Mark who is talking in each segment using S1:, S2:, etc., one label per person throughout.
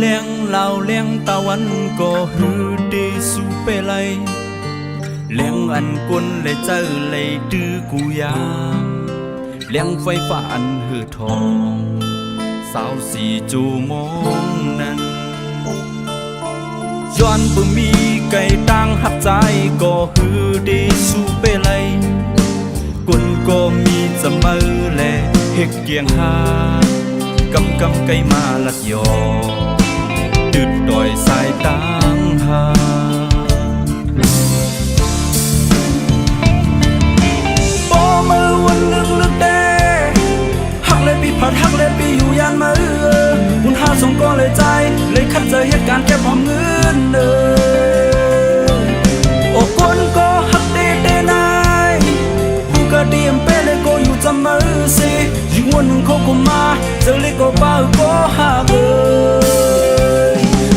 S1: เลี้ยงลาวเลี้ยงตะวันก็ฮือเดสูเปไลเลี้ยงอันกุนเลยเจอเลยดื้อกูยามเลี้ยงไฟฟ้าอันหือทองสาวสีจูมองนั้นย้อนบ่มีไก่ตั้งหักใจก็ฮือเดสูเปไลกุนก็มีจะมือแลเฮกเกียงหากำไก่มาลัดยอดึดดอยสายตั้งหาบ่มือวันลึกเด้หักเลยปีผัดหักเลยปีอยู่ยานมือบุญหาสงก็เลยใจเลยคัดเจอเหตุการณ์แค่พร้อมเงินโอ้คนก็หักเด้นายผู้ก็ดีมเป้เลยก็อยู่จำมือสิยิ่งวันหนึ่งเขาก็มาเจอเลยก็บ้าก็หัก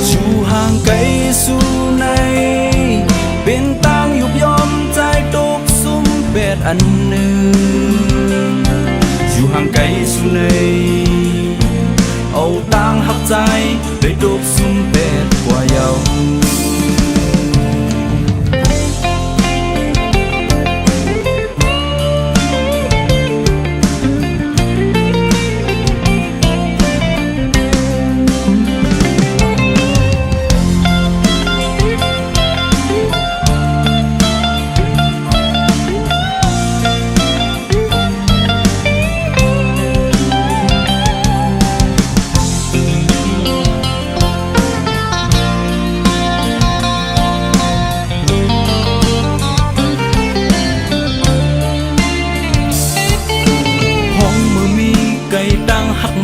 S1: อยู่ห่างไกลสู่ในเป็นต่างยุบยอมใจตกซุ่มเป็ดอันหนึ่งอยู่ห่างไกลสู่ในเอาต่างหักใจได้ตกซุ่มเป็ดกว่าเยา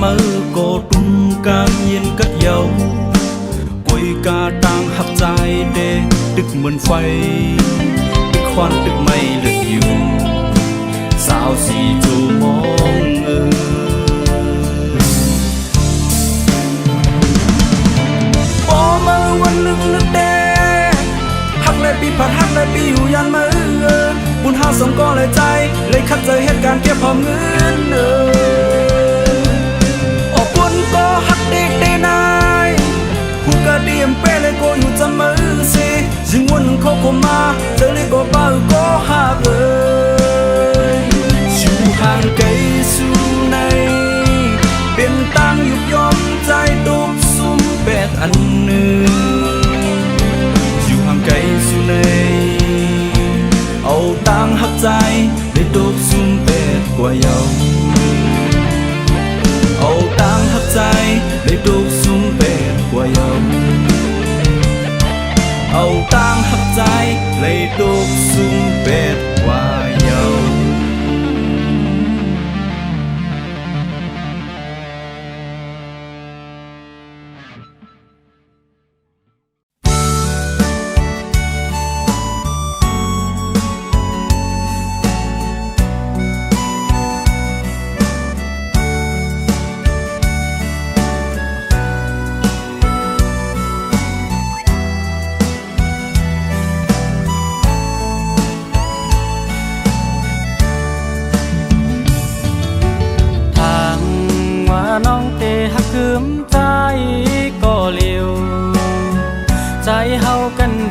S1: มือก็ตุ้มกามเย็นกัดเยากุยกาต่างหักใจเด็กตึกเหมือนไฟตึกควันตึกไม่เลือดอยู่สาวสีจูมองบ่มือวันลึกเด้หักเลยปีผัดหักเลยปีอยู่ยันมือบุญหาสงก็เลยใจเลยคัดเจอเหตุการณ์เก็บพร้อมเงินก็หักเด็กได้นายผู้ก็ดีมเป้เลยก็อยู่จำมือสิยิ่งวันหนึ่งเขาก็มาเจอเลยก็บ้าก็หักเลยอยู่ห่างไกลสู่ในเป็นต่างยุบยอมใจตกซุ่มเป็ดอันหนึ่งอยู่ห่างไกลสู่ในเอาต่างหักใจได้ตกซุ่มเป็ดกว่าเยาเอาต่างหักใจได้ตกซุ่มเป็ดกว่าเยาเอาต่างหักใจได้ตกซุ่มเป็ดกว่าเยา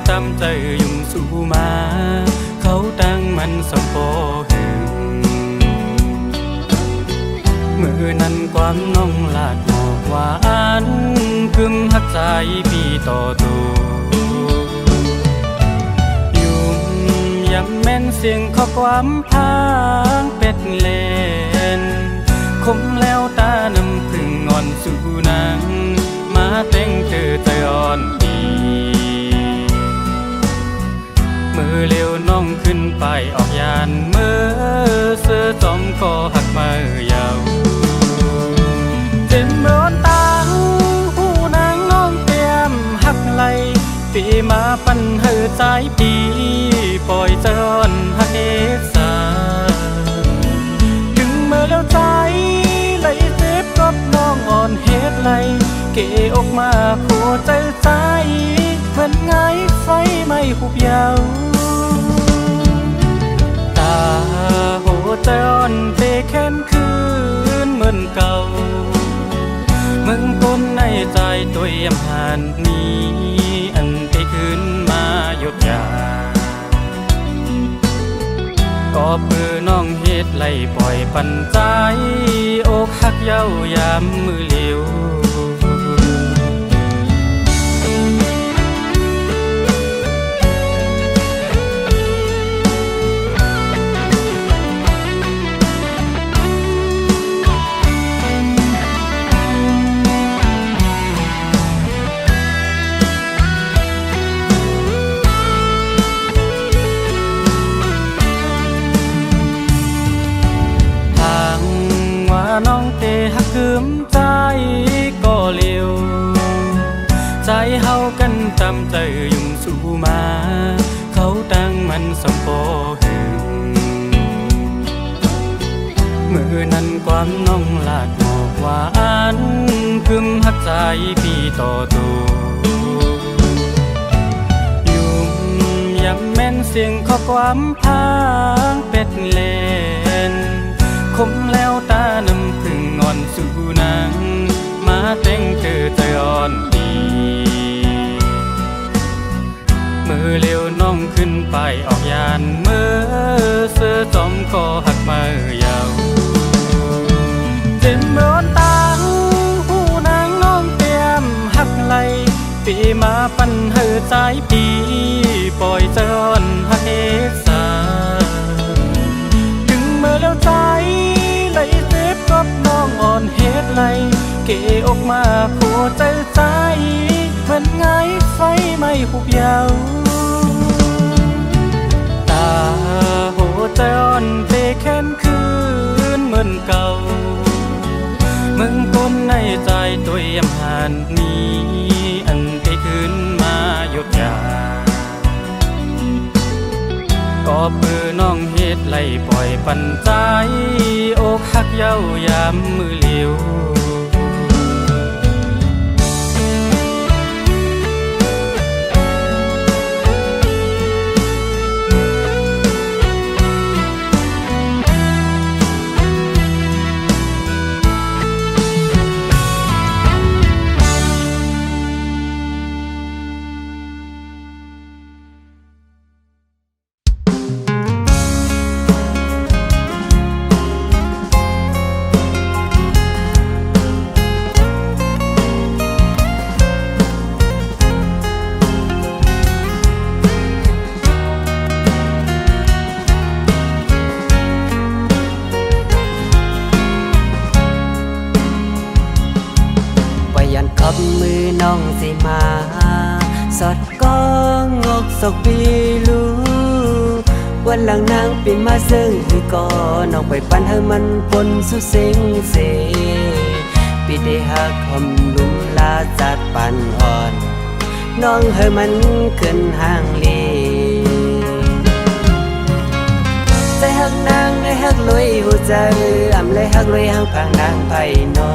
S1: ตามใจยุ่งสู่มาเขาตั้งมันสมโภหึงมือนั้นความน้องลาดหมอกหวานคึมหักใจปีต่อตัวยุ่งย้ำแม่นเสียงข้อความพางเป็ดเล่นคมแล้วตาน้ำพึ่งอ่อนสู่นางมาแต่งเธอใจอ่อนมือเลี้ยวน้องขึ้นไปออกยานมือเสื้อจอมก็หักมือยาวเจ็บร้อนตาหูนางน้องเตรียมหักไหลปีมาปั่นเหือใจปีปล่อยจอนหักเอสาดึงมือแล้วใจไหลเจ็บกับน้องอ่อนเฮ็ดไหลเกออกมาหัวใจใจเหมือนไงไฟไม่หุบยาวตาหัวใจอ่อนเตแค้นคืนเหมือนเก่ามึงคนใน
S2: ใจตัวเยี่ยมหันนี้อันที่ขึ้นมาหยุดยาก็เพื่อน้องเฮ็ดไล่ปล่อยปันใจอกหักเย้ายามมือเหลียวน้องเตหักคืมใจก็เลี้ยวใจเฮากันตามใจยุ่งสู่มาเขาตั้งมันสมโปหึงมือนั้นความน้องลาดหมอกหวานคืมหักใจปีต่อตัวยุ่มย้ำแม่นเสียงข้อความพางเป็ดเล่นคมแล้วตานำพึ่งงอนสู่นางมาแต่งเธอใจอ่อนดีมือเร็วน้องขึ้นไปออกยานเมื่อเสื้อจอมก็หักมือยาวเจ็บเมื่อตางหูนางน้องเตรียมหักไหลปีมาปันเฮอใจปีปล่อยเจอนหักเอสาดึงเมื่อแล้วใจกับน้องอ่อนเฮ็ดไหลเกออกมาผัวใจใจเหมือนไงไฟไม่หุบยาวตาหัวใจอ่อนเตะแค้นคืนเหมือนเก่ามึงก้นในใจตัวเยี่ยมหันนี้อันที่ขึ้นมาหยุดยาก็เพื่อน้องเฮ็ดไล่ปล่อยปันใจอกหักเย้ายามมือเหลียวมือน้องสิมาสอดก้องงกศกปีลูวันหลังนางปีมาซึ่งคือก่อน้องไปปันให้มันปนสุเซ็งเสปีได้หักหอมลุมลาจัดปันอ่อนน้องให้มันขึ้นห่างเลใจหักนางได้หักลอยหัวใจอ่ำเลยหักลอยห่างพางนางไผ่นอ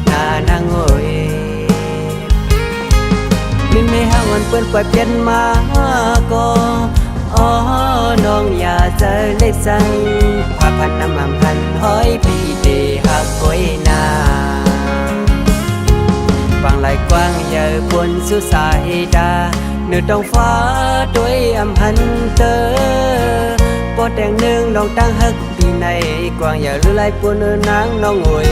S2: หน้านางโอยมินไม่ห่างวันเปื้อนปล่อยเปลี่ยนมาก็อ๋อน้องอย่าใจเล็กสั่งพาพันน้ำมันพันห้อยพี่เดหักก้อยนาฟังไหลกว้างใหญ่บนสุสายดาเนื้อตองฟ้าด้วยอำพันเตอปอดแดงหนึ่งลองตั้งหักปีในกว้างใหญ่หรือไหลปวนนางน้องโวย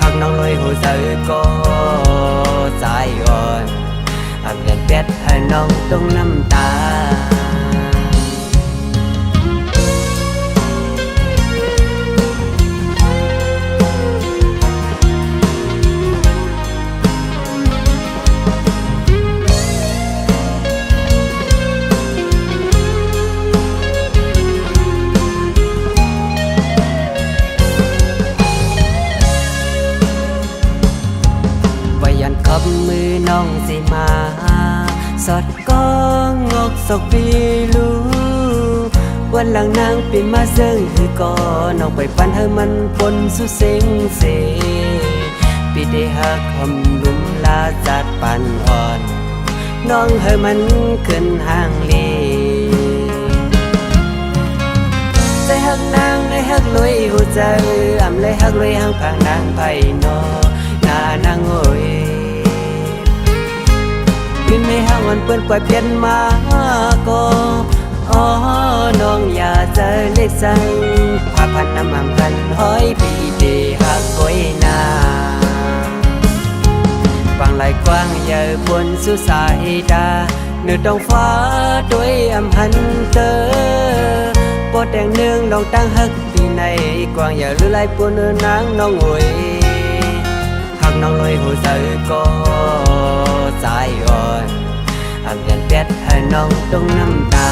S2: หักน้องลอยหัวใจก็ใจอ่อนหักเลียนเป็ดให้น้องต้องน้ำตาขับมือน้องสิมาสอดก้องงกศกปีลูวันหลังนางปีมาซึ่งคือก่อน้องไปปันให้มันปนสุเซ็งเสปีได้หักหอมลุมลาจัดปันอ่อนน้องให้มันขึ้นห่างเลใจหักนางได้หักลอยหัวใจอ่ำเลยหักลอยห่างพางนางไผ่นอหน้า นางโอยขึ้นไม่ห่างวันเปิ้นปล่อยเปลี่ยนมาก็อ๋อน้องอย่าเจอเล็กสั่งพาพันน้ำมันกันห้อยปีเดหักก้อยนาฟังไหลกว้างใหญ่บนสุสายดาเนื้อต้องฟ้าด้วยอำพันเตอปอดแดงเนืองลองตั้งฮักปีในกว้างอย่าลือไหลปวนเนื้อนางน้องโอยหักน้องลอยหัวใจก็สายอ่อนอำยันเป็ดให้น้องต้องน้ำตา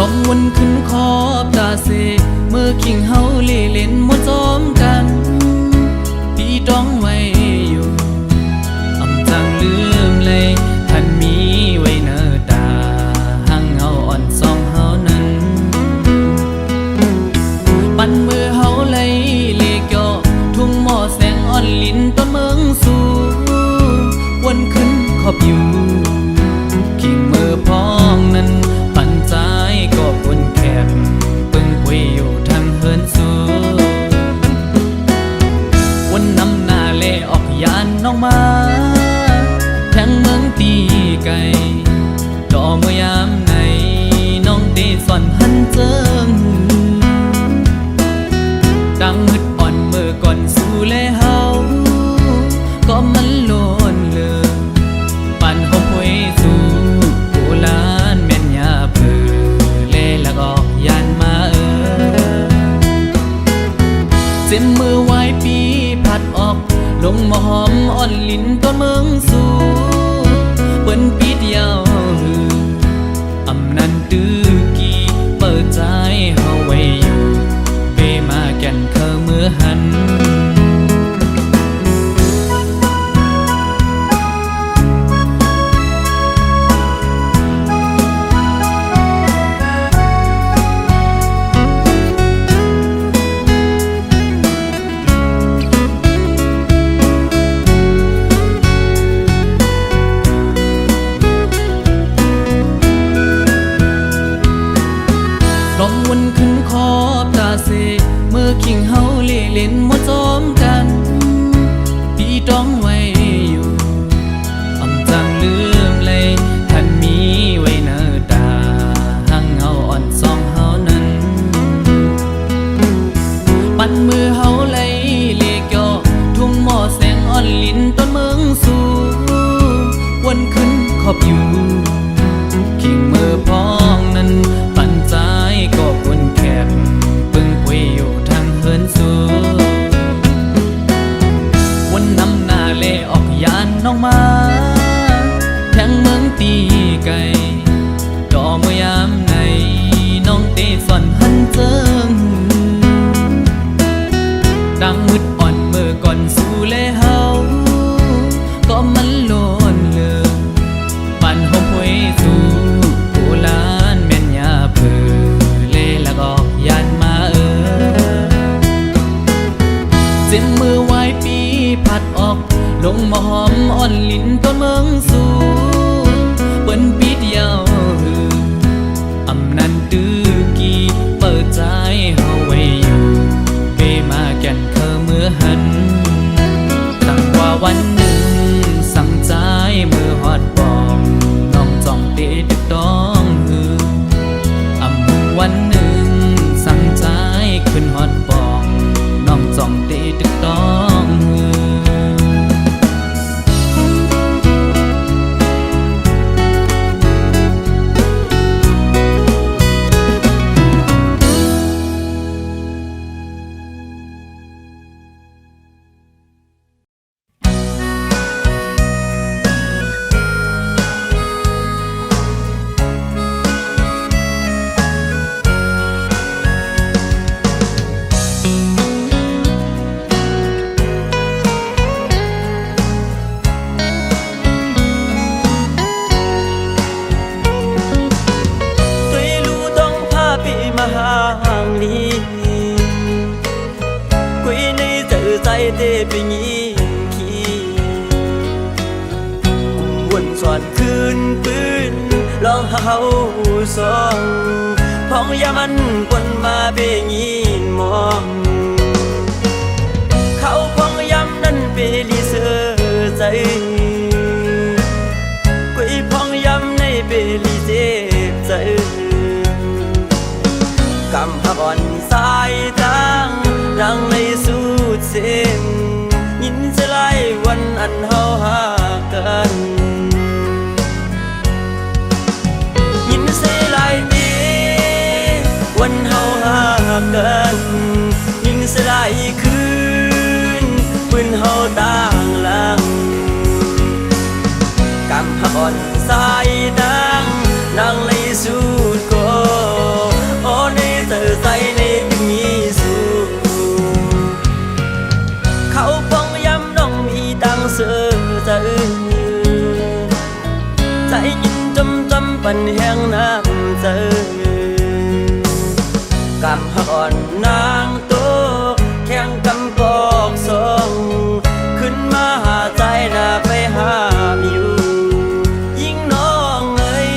S3: ลองวนขึ้นขอบตาเสเมื่อคิงเฮาเล่เล่นมวนซ้อมกันพี่ต้องไว้อยู่อำจังลืมเลยท่านมีไว้เนอตาหังเฮาอ่อนสองเฮานั้นปันมือเฮาเลยเลกย่อทุ่งหม้อแสงอ่อนลิ้นต้นเมืองสู่วนขึ้นขอบอยู่คิงมือพ้องนั้นใจก็บนแคบปึงคุยอยู่ทางเฮินสูวันนำหน้าเล่ออกยานน้องมาแทงเมืองตีไก่ดอเมื่อยามไหนน้องได้สอนหันเจิงดังมึดอ่อนเมื่อก่อนสู่เล่เฮาก็มันโลนเลยปั่นหอบหวยสู่โบราณแม่นยาเผือเล่ละก็ยันมาเส้นมือไว้ปีพัดออกลงมาหอมอ่อนลิ้นต้นเมืองสู่เปิ้นปีเดียวอำนันตื้อกี่เปิดใจเฮาไว้อยู่เปมาแก่นเคอมือหันลองวนขึ้นขอบตาเสเมื่อคิงเฮาเล่เล่นมวนซ้อมกันพี่ต้องไว้อยู่อำจังลืมเลยท่านมีไว้เนอตาหังเฮาอ่อนสองเฮานั้นปันมือเฮาเลยเลกย่อทุ่งหม้อแสงอ่อนลิ้นต้นเมืองสู่วนขึ้นขอบอยู่คิงมือพ้องนั้นปันใจก็บนแคบปึงคุยอยู่ทางเฮินสูวันนำหน้าเล่ออกยานน้องมาแทงเมืองตีไก่ดอเมื่อยามไหนน้องเตสอนหันเจิงดังมึดอ่อนเมื่อก่อนสู่เล่เฮาก็มันโลนเลยปั่นหอบหวยสู่โบราณแม่นยาเผือเล่ละก็ยันมาเส้นมือไว้ปีพัดออกลงมาหอมอ่อนลิ้นต้นเมืองสู่เปิ้นปีเดีย
S2: เตไปยิงขี้วนสอนคืนปืนลองเฮาสองพ้องยามันกวนมาเบยินมองเขาพ้องยำนั่นเปลีเสือใจกุยพ้องยำในเปลีเจ็บใจกำหักอ่อนสายตั้งรังในสุดเส้นยินจะไล่วันอันเฮาหากันยินเสไล่ดีวันเฮาหากันยินเสไล่คืนปืนเฮาต่างหลังกำหักอ่อนสายตั้งรังในสุดก็โอ้ในเธอใจในตึงมีสูเขาป้องย้ำน้องมีดังเสือใจใจยินจำปันแห้งน้ำใจกำหักอ่อนนางโตแข่งกำกอกสองขึ้นมาหาใจน่าไปหาอยู่ยิ่งน้องเอ้ย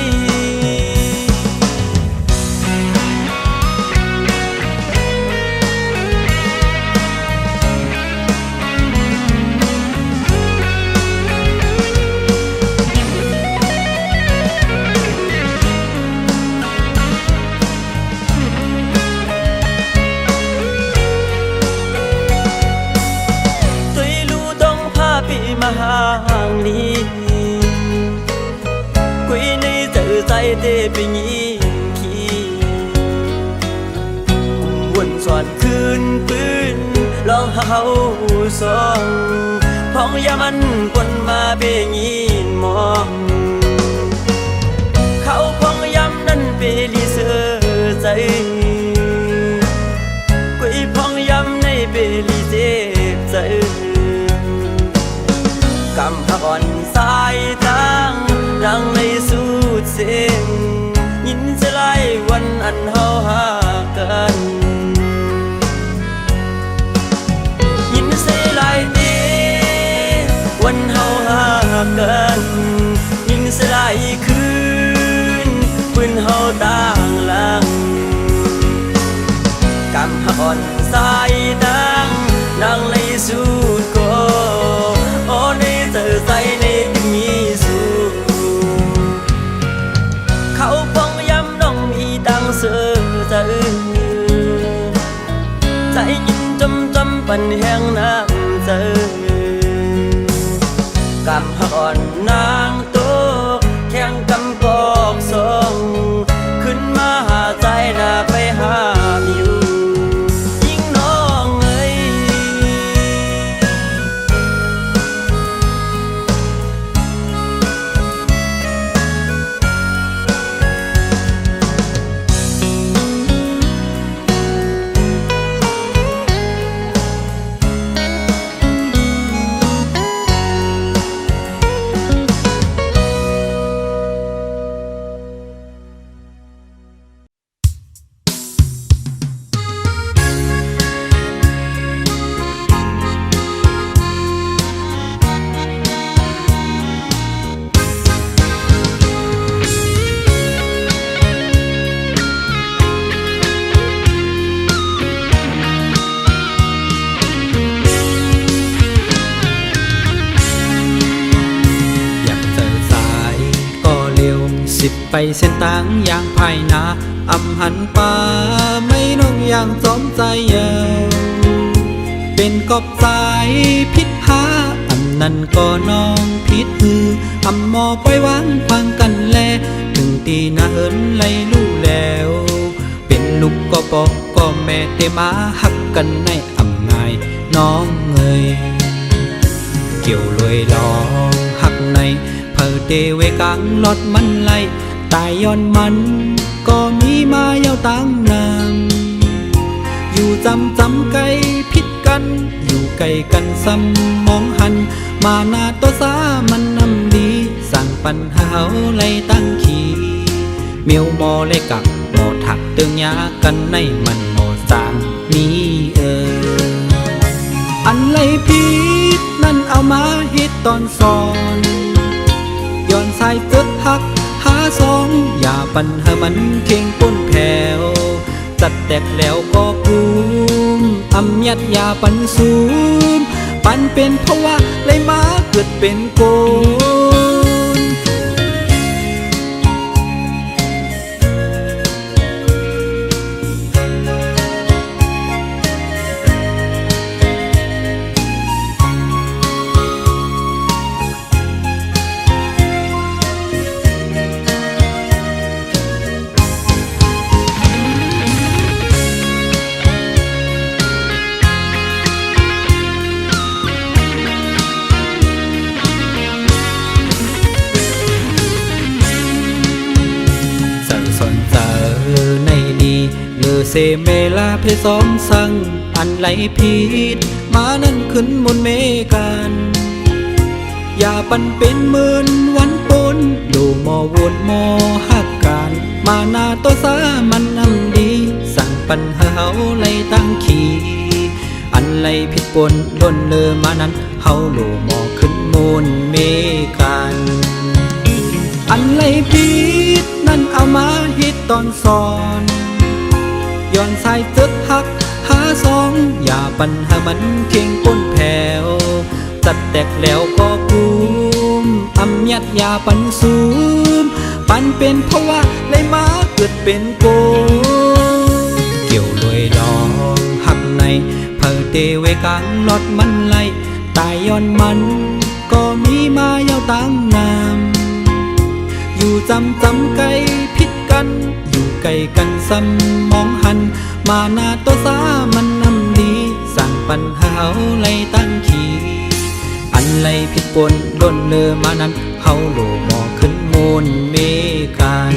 S2: มาห่างนี้คุยในเจอใจเตไปยิงขี้วนสอนคืนปืนลองเฮาสองพ้องยามันกวนมาเบยินมองเขาพ้องยำนั่นเปลีเสือใจคุยพ้องยำในเปลีเจ็บใจกำหักอ่อนสายตั้งรังในสุดเส้นยินจะไล่วันอันเฮาหากันยินเสไล่ดีวันเฮาหากันยินเสไล่คืนปืนเฮาต่างหลังกำหักอ่อนสายตั้งรังในสุดก็โอ้ในเธอใจในตึงมีสูเขาป้องย้ำน้องมีดังเสือใจใจยินจำปันแห้งน้ำใจกำหักอ่อนนางโตแข่งกำกอกสองขึ้นมาหาใจน่าไปหาอยู่ยิ่งน้องเอ้ยไปเส้นต่างอย่างภายนาอำหันป่าไม่น้องอย่างสมใจเยาวเป็นกอบสายพิษหาอันนั้นก็น้องพิษฮืออำหมอปล่อยวางฟังกันแลถึงตีนาเอินไล่ลู่แล้วเป็นลูกก็บอกก็แม่เตมาหักกันในอำง่ายน้องเอ่ยเกี่ยวลอยลองหักในเผอเตเวกังลอดมันไล่ตายย้อนมันก็มีมายาวตั้งนานอยู่จำไกลพิษกันอยู่ไกลกันซ้ำมองหันมาหน้าตัวสามันนำดีสั่งปัญหาไล่ตั้งขี่เมียวมอเลยกับหมอถักเตืองยากันในมันหมอสามมีอันไล่
S1: ผิดนั่นเอามาฮิตตอนสอนย้อนสายตึกหักหาสองอย่าปัญหามันเข่งป้นแผ่วจัดแตกแล้วก็ภูมิอำยัดยาปันสูมปันเป็นเพราะว่าเลยมาเกิดเป็นโกนเซเมลาเพซ้อมสั่งอันไหลผิดมานั่นขึ้นมนเมกันอย่าปันเป็นหมื่นวันปนดูหมอวนหมอหักการมานาตัวสามันนำดีสั่งปัญหาเฮาไล่ตั้งขี่อันไหลผิดปนล้นเลอมานั้นเฮาโลหมอขึ้นมนเมกันอันไหลผิดนั่นเอามาฮิตตอนสอนย้อนสายตึกหักหาสองอย่าปัญหามันเข่งป้นแผ่วจัดแตกแล้วก็ภูมิอำยัดยาปันสูมปันเป็นเพราะว่าเลยมาเกิดเป็นโกเกี่ยวลอยลองหักในเผอเตเวกลางลอดมันไหลตายย้อนมันก็มีมายาวตั้งนามอยู่จำไกลพิดกันอยู่ไกลกันซ้ำมองหันมาหน้าตัวสามันนำดีสั่งปัญหาเฮาไล่ตั้งขี่อันไล่ผิดปนล้นเลอมานั้นเฮาโลหมอขึ้นมนเมกัน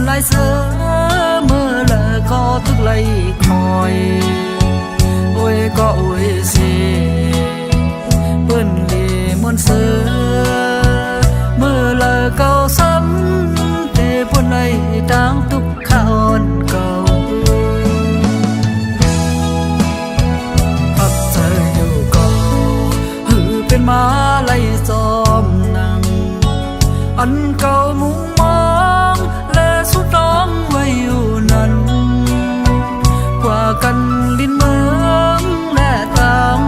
S2: หลายเสือเมื่อเลอก็ทุกไหลคอยโอ้ยก็โอ้ยสิเปิ้นลีมวนเสือเมื่อเลอก็ซ้ำแต่เปิ้นไหลดังทุกข้าวเก่าพักใจอยู่ก็หือเป็นมาไหลจอมนังอันเก่ามุงมองสุดร้องไว้อยู่นั้นกว่ากันลิ้นเมืองและต่าง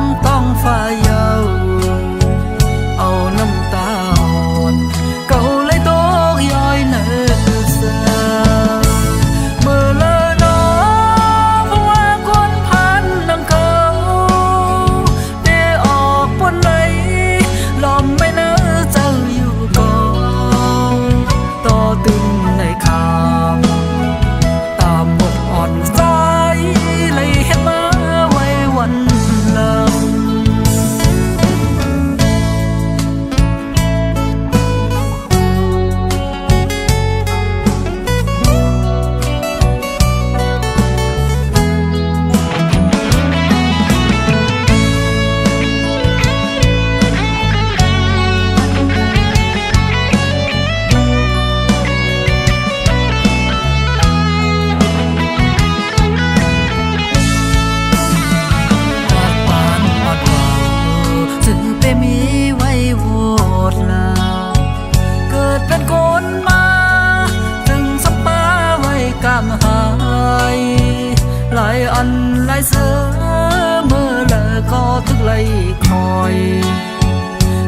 S1: เมื่อละก็ทึกไล่คอย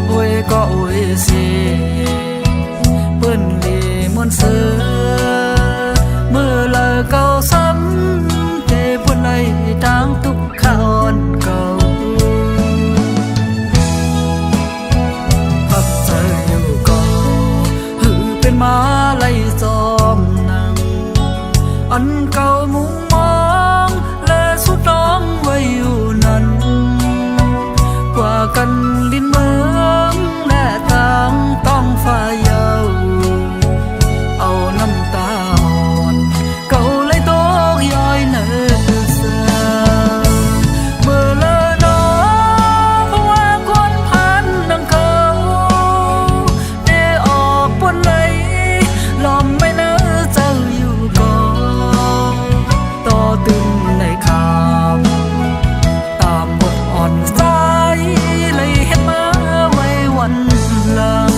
S1: โอ้ยก็โอ้ยเสเปิ้นเลมวนเสือเมื่อละเก่าซ้ำเทเปิ้นไล่ทางทุกข้อนเก่าพักใจอยู่ก็หือเป็นมาไล่จอมนังอันเก่ามุงมองและสุดร้องไว้อยู่นั้นกว่ากันลิ้นเมืองและทางต้องฝ่ายยาวเอาน้ำตาอ่อนเก่าเลยตกย้อยเนื้อเสือเมื่อเลอนอเพราะว่าคนพันดังเขาได้ออกปนเลยลอมไม่เนื้อเจ้าอยู่ก่อนต่อตึงในข่าวตามบทอ่อนสายเลยเห็นมาไว้วันหลัง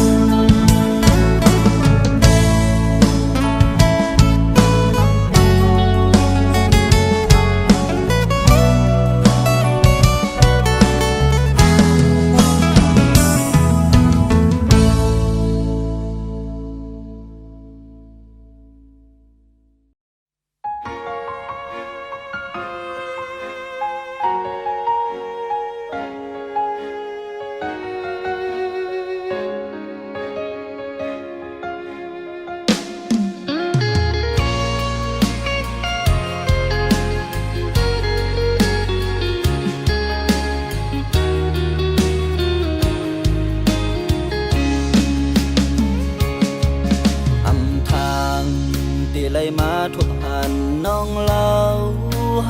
S1: เลยมาทุกอันน้องเล่า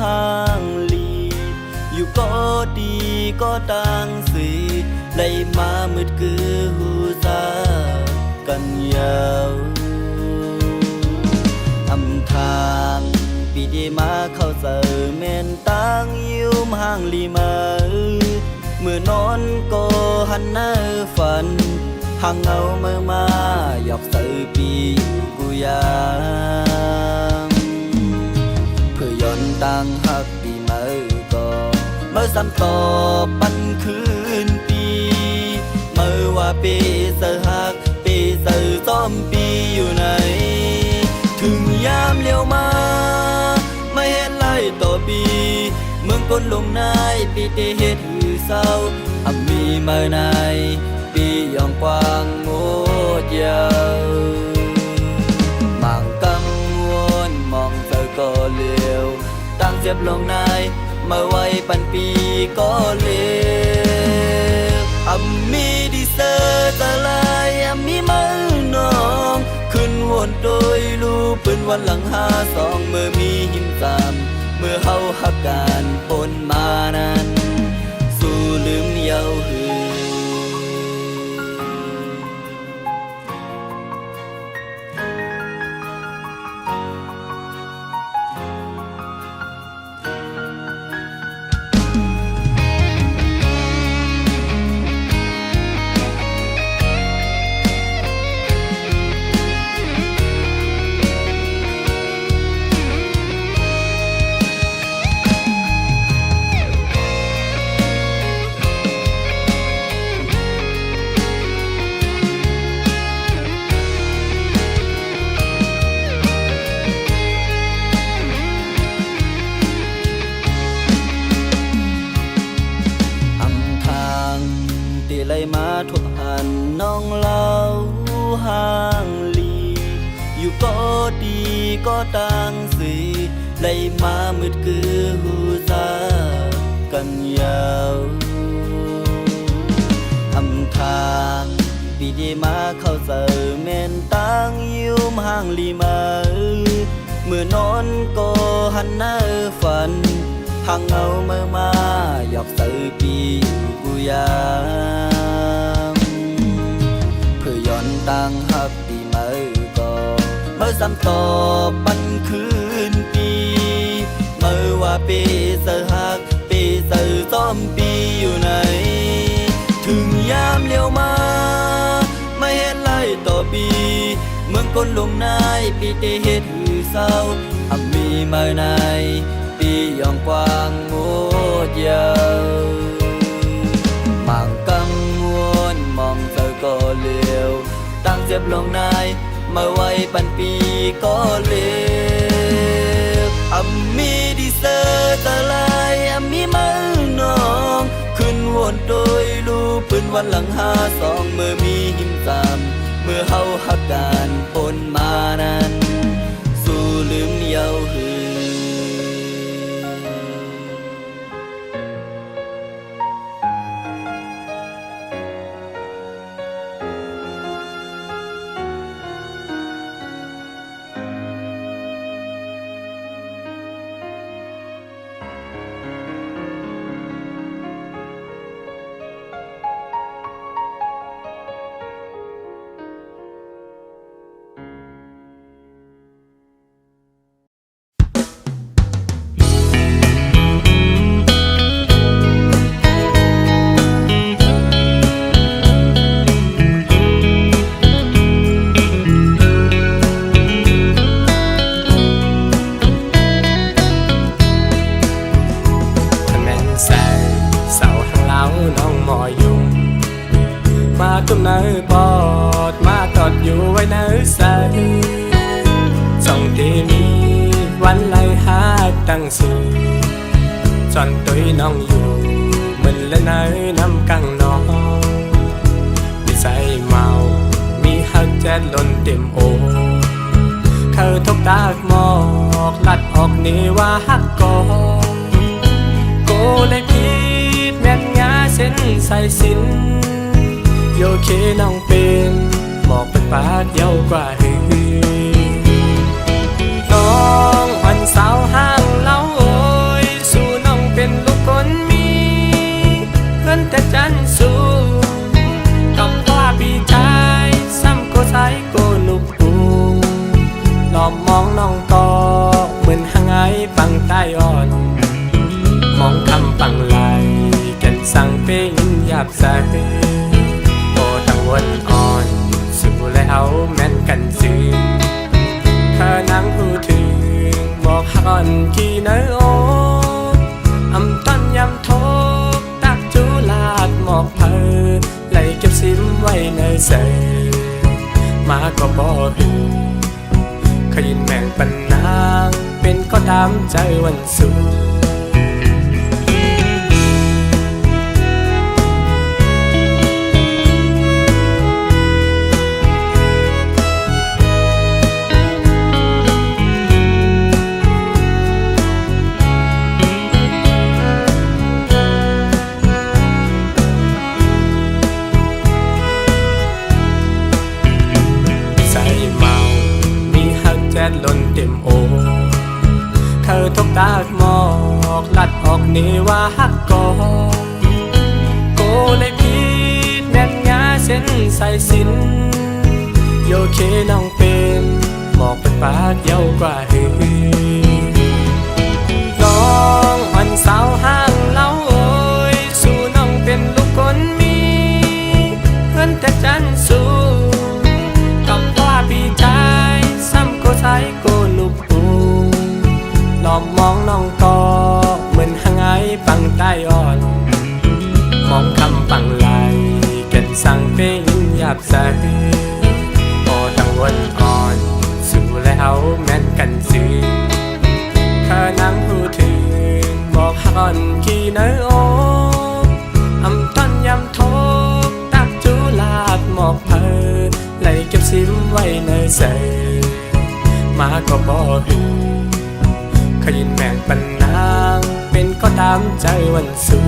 S1: ห่างลีอยู่ก็ดีก็ต่างสิเลยมามืดคือหูซากันยาวอำทางปีดีมาเข้าเจอเมนตั้งยิ้มห่างลีมาเมื่อนอนก็หันหน้าฝันห่างเงาเมื่อมาหยอกใส่ปีกูยามเพื่อย้อนตังหักดีเมื่อก็เมื่อซ้ำต่อปันคืนปีเมื่อว่าปีเสือหักปีเสือซ้อมปีอยู่ไหนถึงยามเลี้ยวมาไม่เห็นไล่ต่อปีเมืองก้นลงนายปีเตเฮ็ดหือเศร้ามีเมื่อไหนปีย่องกว้างโงดยาวมางกังวลมองเธอก็เลี้ยวตั้งเจ็บลงนายเมื่อไว้ปันปีก็เลี้ยวมีดีเซอร์จะลายมีมือน้องขึ้นวนโดยลูปืนวันหลัง52เมื่อมีหิมตามเมื่อเฮาหักการปนมานั้นสู้ลืมเยาหือเลยมาทุกหันน้องเล่าห่างลีอยู่ก็ดีก็ต่างสิเลยมามืดคือหูซากันยาวอำทางปีดีมาเข้าเจอเมนตั้งยิ้มห่างลีมาเมื่อนอนก็หันหน้าฝันห่างเงาเมื่อมาหยอกใส่ปีกูยามเพื่อย้อนตังหักดีเมื่อก็เมื่อซ้ำต่อปันคืนปีเมื่อว่าปีเสือหักปีเสือซ้อมปีอยู่ไหนถึงยามเลี้ยวมาไม่เห็นไล่ต่อปีเมืองก้นลงนายปีเตเฮ็ดหือเศร้ามีเมื่อไหนปี ยองกว้างงดยาวมางกังวลมองเธอก็เลี้ยวตั้งเจ็บลงในมาไว้ปันปีก็เลี้ยวมีดีเซอร์ตะไลมีมือนองขึ้นวนโดยลูปืนวันหลัง52เมื่อมีหิมตามเมื่อเฮาหักกันปนมานั้นสู่ลืมเยาวหือ
S4: ตุ้มเนื้อปอดมาตอดอยู่ไว้เนื้อใสส่องที่มีวันไล่หาตั้งสื่อจอนตุยน้องอยู่มันและเนื้อน้ำกังน้องมีใส่เมามีหักแจ๊ดล้นเต็มโอเขาทบตากหมอกลัดออกนี่ว่าหักกอโกเลยพีดแม่นงาเส้นใส่สินโยเคน้องเป็นหมอกเป็นปากเยาวกว่าหือน้องวันสาวห้างเล่าโอยสู่น้องเป็นลูกคนมีเพื่อนแต่จันสูกับว่าพี่ชายซ้ำก็ใช้โกลูกปูหลอมมองน้องต่อเหมือนหางไอปังใต้อ่อนมองคำปังไหลแก่นสั่งเป็นหยาบใสวันอ่อนสู่แล้วแม่นกันซึ้งข้านั่งหูถึงบอกฮักอ่อนกี่เนื้อโออำต้นยำทบตักจูลาดหมอกเพอไหลเก็บซิมไว้ในเสมาก็บอกหึงขยินแม่งปันนางเป็นก็ตามใจวันสู่ล้นเต็มโอเขาทบตากหมอกลัดออกนี่ว่าหักกอโกเลยพีดแม่นงาเส้นใส่สินโยเคน้องเป็นหมอกเป็นปากเยาวกว่าหือน้องวันสาวห้างเล่าโอยสู่น้องเป็นลูกคนมีเพื่อนแต่จันสูกับว่าพี่ชายซ้ำก็ใช้โกลูกปูหลอมมองน้องต่อเหมือนหางไอปังใต้อ่อนมองคำปังไหลแก่นสั่งเป็นหยาบใสพอทั้งวันอ่อนสู่แล้วแม่นกันซึ้งข้านั่งหูถึงบอกฮักอ่อนกี่เนื้อโออำต้นยำทบตักจูลาดหมอกเพอไหลเก็บซิมไว้ในเสมาก็บอกหึงขยินแม่งปันนางเป็นก็ตามใจวันสู่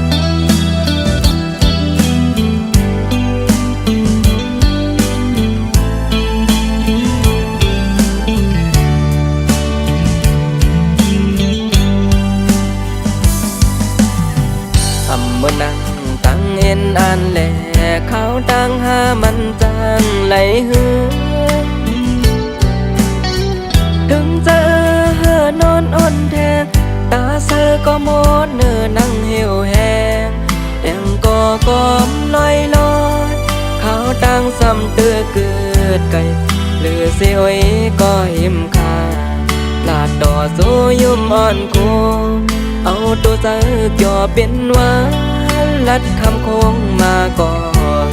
S1: เ
S2: เมื่อนั่งตั้งเอ็นอ่านแหลเขาตั้งหามันจังไหลหือถึงเจอเฮอนอนอ่อนแทงตาเซอก็โมดเนื้อนั่งเหี่ยวแหงแองก็ก้มลอยลอยเขาตั้งซ้ำเตือเกิดไก่หรือเสียก็หิมคาลาดต่อสู้ยุ่มอ่อนกูเอาตัวเจอจ่อเป็นวันลัดคำคงมาก่อน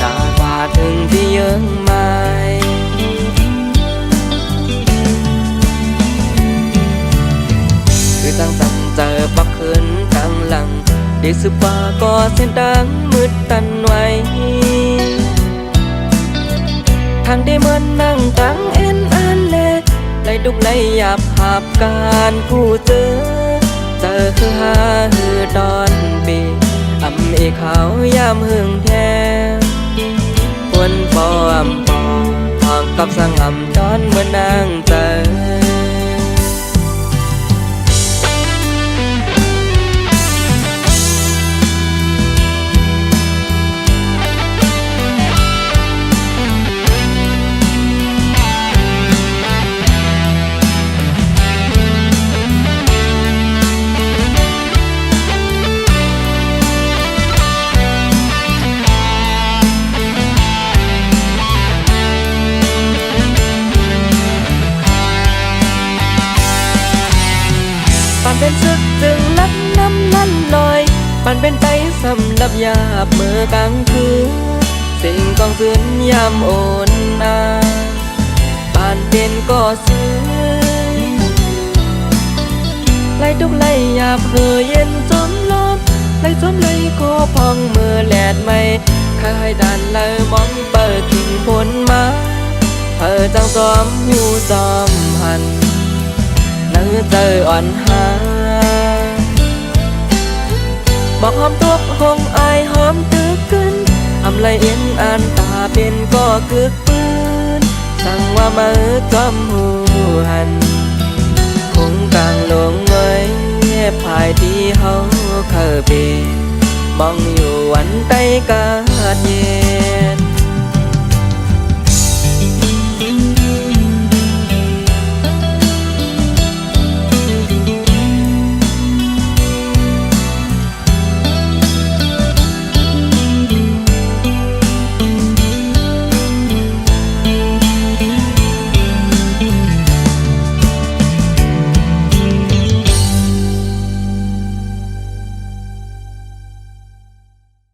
S2: ตาบาถึงที่เยิ้งไม้คือตั้งซ้ำเจอปักคืนกลางหลังได้สืบว่าก็เส้นดังมืดตันไว้ทางได้เหมือนนั่งตั้งเอ็นอันเล็กไล่ดุกไล่หยาบหาบการผู้เจอคือหาหือดอนปีอำเอขาวยามหึงแท้วนปออำปอทางกับสังอำจอนเมื่อนางเจอเป็นซึกจึงลักน้ำนั้นลอยมันเป็นไตสำหรับยาบเมื่อกลางคืนสิ่งกองสืนยามโอนอาปานเป็นก็ซื้อไล่ทุกไล่หยาบเหือเย็นจมลมไล่จมไล่ก็พองมือแหลดไม่คายดันเลยมองเปิดขิงผลมาเธอจังซ้อมหูซ้อมหันนั่งเจออ่อนหาบอกหอมตัวคงอายหอมตึกขึ้นอำไลเอ็นอ่านตาเป็นก็กึกปืนสั่งว่ามือกำหูหันคงกลางหลงไว้ภายที่เฮาเคยเป็นมองอยู่วันใต้กาดเย็